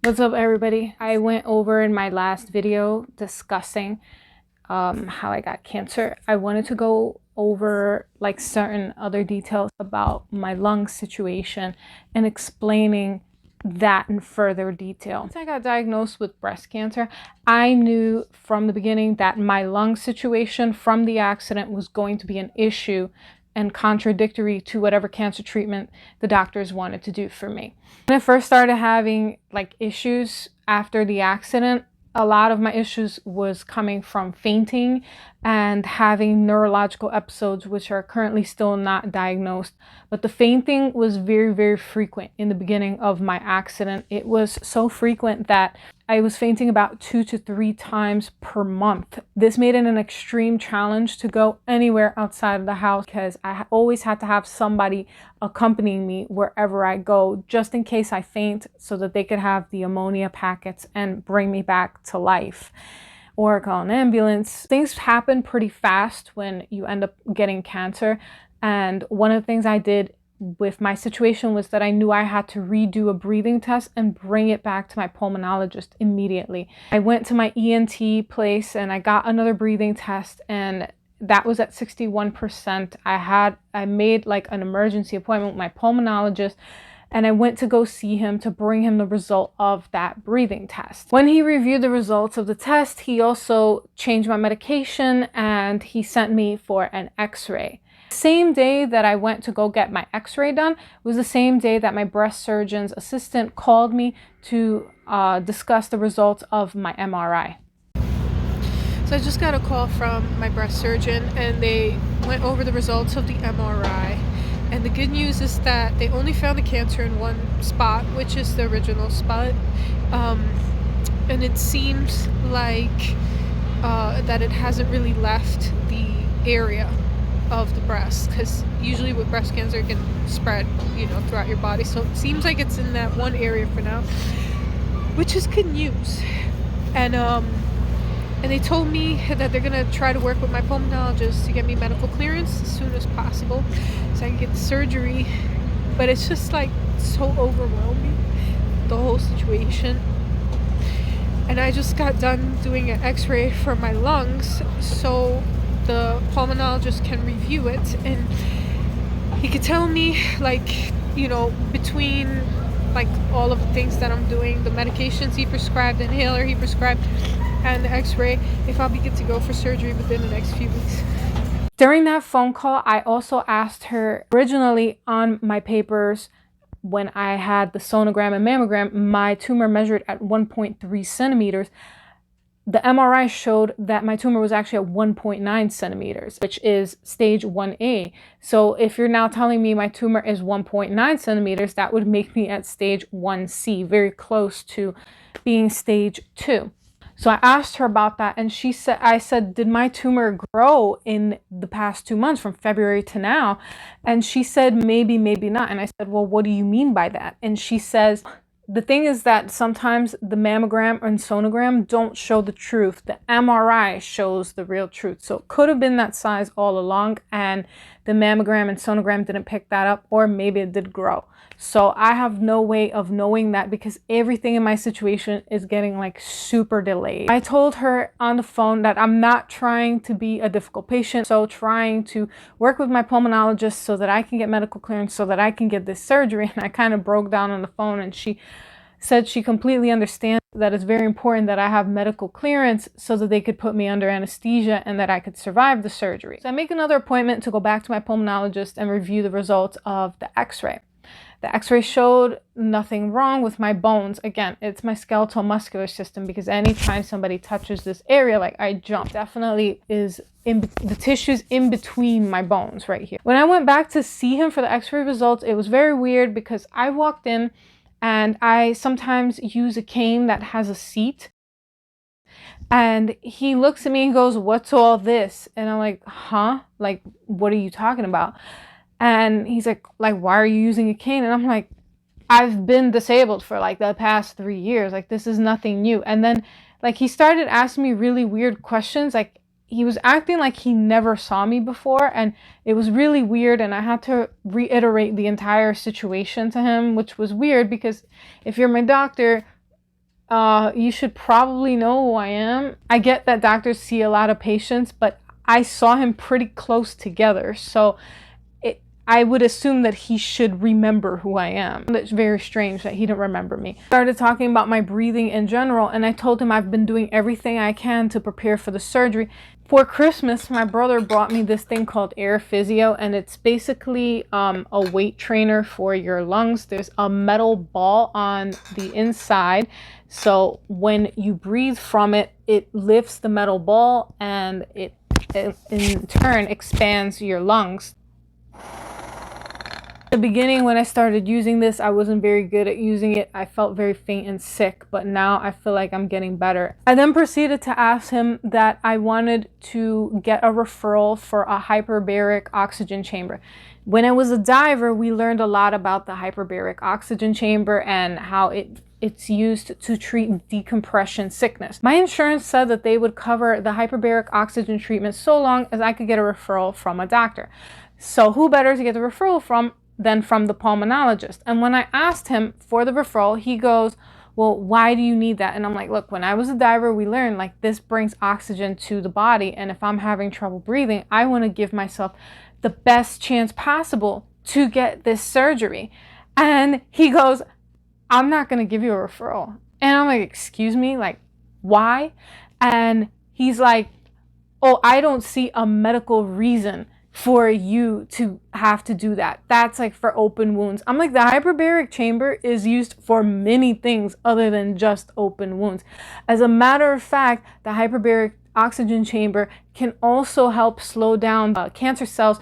What's up, everybody? I went over in my last video discussing how I got cancer. I wanted to go over like certain other details about my lung situation and explaining that in further detail. Once I got diagnosed with breast cancer, I knew from the beginning that my lung situation from the accident was going to be an issue and contradictory to whatever cancer treatment the doctors wanted to do for me. When I first started having like issues after the accident, a lot of my issues was coming from fainting and having neurological episodes, which are currently still not diagnosed. But the fainting was very, very frequent in the beginning of my accident. It was so frequent that I was fainting about 2 to 3 times per month. This made it an extreme challenge to go anywhere outside of the house because I always had to have somebody accompanying me wherever I go, just in case I faint, so that they could have the ammonia packets and bring me back to life or call an ambulance. Things happen pretty fast when you end up getting cancer. And one of the things I did with my situation was that I knew I had to redo a breathing test and bring it back to my pulmonologist immediately. I went to my ENT place and I got another breathing test, and that was at 61%. I made like an emergency appointment with my pulmonologist, and I went to go see him to bring him the result of that breathing test. When he reviewed the results of the test, he also changed my medication and he sent me for an X-ray. Same day that I went to go get my X-ray done was the same day that my breast surgeon's assistant called me to discuss the results of my MRI. So I just got a call from my breast surgeon and they went over the results of the MRI. And the good news is that they only found the cancer in one spot, which is the original spot. And it seems like that it hasn't really left the area of the breast, because usually with breast cancer it can spread, throughout your body. So it seems like it's in that one area for now, which is good news. And they told me that they're gonna try to work with my pulmonologist to get me medical clearance as soon as possible so I can get the surgery. But it's just like so overwhelming, the whole situation. And I just got done doing an X-ray for my lungs, so the pulmonologist can review it and he could tell me, between like all of the things that I'm doing, the medications he prescribed, the inhaler he prescribed, and the X-ray, if I'll be good to go for surgery within the next few weeks. During that phone call, I also asked her, originally on my papers, when I had the sonogram and mammogram, my tumor measured at 1.3 centimeters. The MRI showed that my tumor was actually at 1.9 centimeters, which is stage 1A. So if you're now telling me my tumor is 1.9 centimeters, that would make me at stage 1C, very close to being stage 2. So I asked her about that, and I said, did my tumor grow in the past 2 months from February to now? And she said, maybe, maybe not. And I said, well, what do you mean by that? And she says, the thing is that sometimes the mammogram and sonogram don't show the truth. The MRI shows the real truth. So it could have been that size all along and the mammogram and sonogram didn't pick that up, or maybe it did grow. So I have no way of knowing that because everything in my situation is getting like super delayed. I told her on the phone that I'm not trying to be a difficult patient, so trying to work with my pulmonologist so that I can get medical clearance so that I can get this surgery. And I kind of broke down on the phone, and she said she completely understands that it's very important that I have medical clearance so that they could put me under anesthesia and that I could survive the surgery. So I make another appointment to go back to my pulmonologist and review the results of the X-ray. The X-ray showed nothing wrong with my bones. Again, it's my skeletal muscular system, because anytime somebody touches this area, like I jump, definitely is in the tissues in between my bones right here. When I went back to see him for the X-ray results, it was very weird because I walked in and I sometimes use a cane that has a seat. And he looks at me and goes, "What's all this?" And I'm like, huh? Like, what are you talking about? And he's like, why are you using a cane? And I'm like, I've been disabled for like the past 3 years. Like, this is nothing new. And then like he started asking me really weird questions. Like, he was acting like he never saw me before, and it was really weird. And I had to reiterate the entire situation to him, which was weird because if you're my doctor, You should probably know who I am. I get that doctors see a lot of patients, but I saw him pretty close together, so I would assume that he should remember who I am. It's very strange that he didn't remember me. Started talking about my breathing in general, and I told him I've been doing everything I can to prepare for the surgery. For Christmas, my brother brought me this thing called Air Physio, and it's basically a weight trainer for your lungs. There's a metal ball on the inside, so when you breathe from it, it lifts the metal ball, and it in turn expands your lungs. At the beginning, when I started using this, I wasn't very good at using it. I felt very faint and sick, but now I feel like I'm getting better. I then proceeded to ask him that I wanted to get a referral for a hyperbaric oxygen chamber. When I was a diver, we learned a lot about the hyperbaric oxygen chamber and how it's used to treat decompression sickness. My insurance said that they would cover the hyperbaric oxygen treatment so long as I could get a referral from a doctor. So who better to get the referral from than from the pulmonologist? And when I asked him for the referral, he goes, well, why do you need that? And I'm like, look, when I was a diver, we learned like this brings oxygen to the body. And if I'm having trouble breathing, I want to give myself the best chance possible to get this surgery. And he goes, I'm not going to give you a referral. And I'm like, excuse me, like, why? And he's like, oh, I don't see a medical reason for you to have to do that. That's like for open wounds. I'm like, the hyperbaric chamber is used for many things other than just open wounds. As a matter of fact, the hyperbaric oxygen chamber can also help slow down cancer cells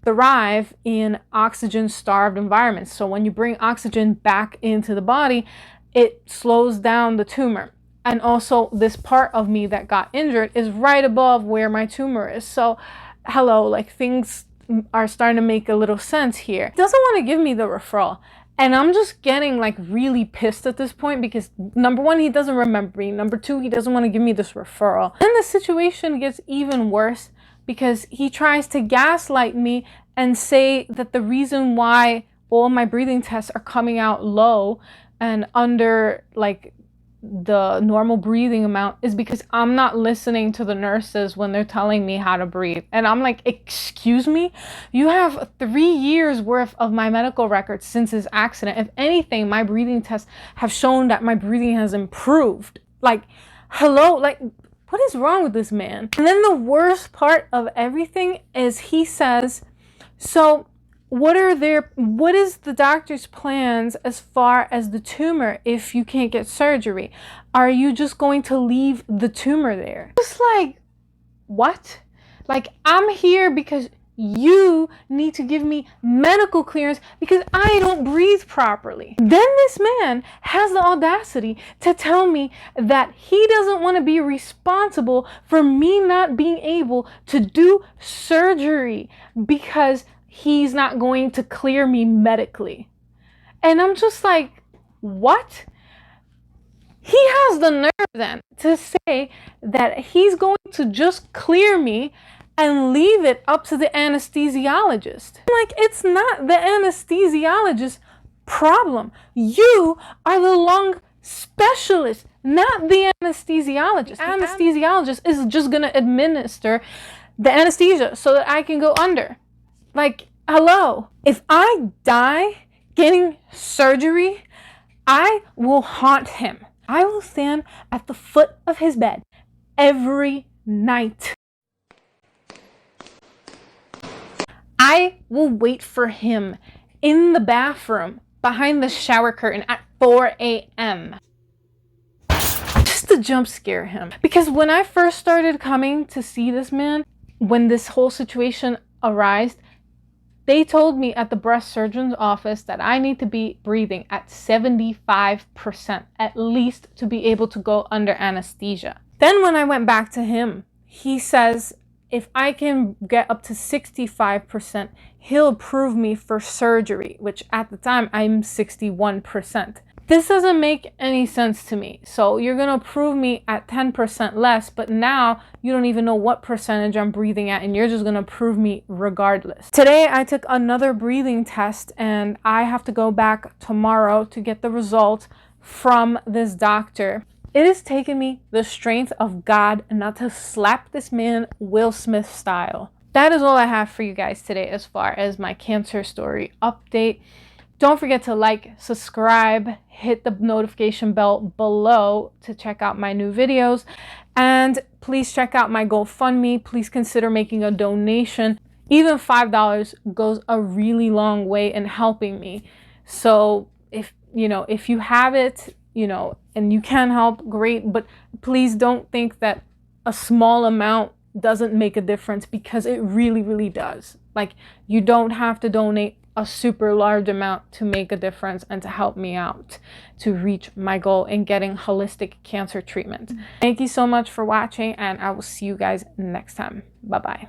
thrive in oxygen-starved environments. So when you bring oxygen back into the body, it slows down the tumor. And also this part of me that got injured is right above where my tumor is. So hello, like things are starting to make a little sense here. He doesn't want to give me the referral. And I'm just getting like really pissed at this point because number one, he doesn't remember me. Number two, he doesn't want to give me this referral. And the situation gets even worse because he tries to gaslight me and say that the reason why all my breathing tests are coming out low and under like the normal breathing amount is because I'm not listening to the nurses when they're telling me how to breathe. And I'm like, excuse me? You have 3 years worth of my medical records since this accident. If anything, my breathing tests have shown that my breathing has improved. Like, hello? Like, what is wrong with this man? And then the worst part of everything is he says, so what is the doctor's plans as far as the tumor if you can't get surgery? Are you just going to leave the tumor there? Just like, what? Like, I'm here because you need to give me medical clearance because I don't breathe properly. Then this man has the audacity to tell me that he doesn't want to be responsible for me not being able to do surgery because he's not going to clear me medically. And I'm just like, what? He has the nerve then to say that he's going to just clear me and leave it up to the anesthesiologist. Like, it's not the anesthesiologist's problem. You are the lung specialist, not the anesthesiologist. The anesthesiologist is just going to administer the anesthesia so that I can go under. Like, hello, if I die getting surgery, I will haunt him. I will stand at the foot of his bed every night. I will wait for him in the bathroom behind the shower curtain at 4 a.m. just to jump scare him. Because when I first started coming to see this man, when this whole situation arose, they told me at the breast surgeon's office that I need to be breathing at 75% at least to be able to go under anesthesia. Then when I went back to him, he says if I can get up to 65%, he'll approve me for surgery, which at the time I'm 61%. This doesn't make any sense to me. So you're going to approve me at 10% less, but now you don't even know what percentage I'm breathing at, and you're just going to approve me regardless. Today, I took another breathing test, and I have to go back tomorrow to get the results from this doctor. It has taken me the strength of God not to slap this man Will Smith style. That is all I have for you guys today as far as my cancer story update. Don't forget to like, subscribe, hit the notification bell below to check out my new videos. And please check out my GoFundMe. Please consider making a donation. Even $5 goes a really long way in helping me. So if you have it, and you can help, great. But please don't think that a small amount doesn't make a difference, because it really, really does. Like, you don't have to donate a super large amount to make a difference and to help me out to reach my goal in getting holistic cancer treatment. Thank you so much for watching, and I will see you guys next time. Bye-bye.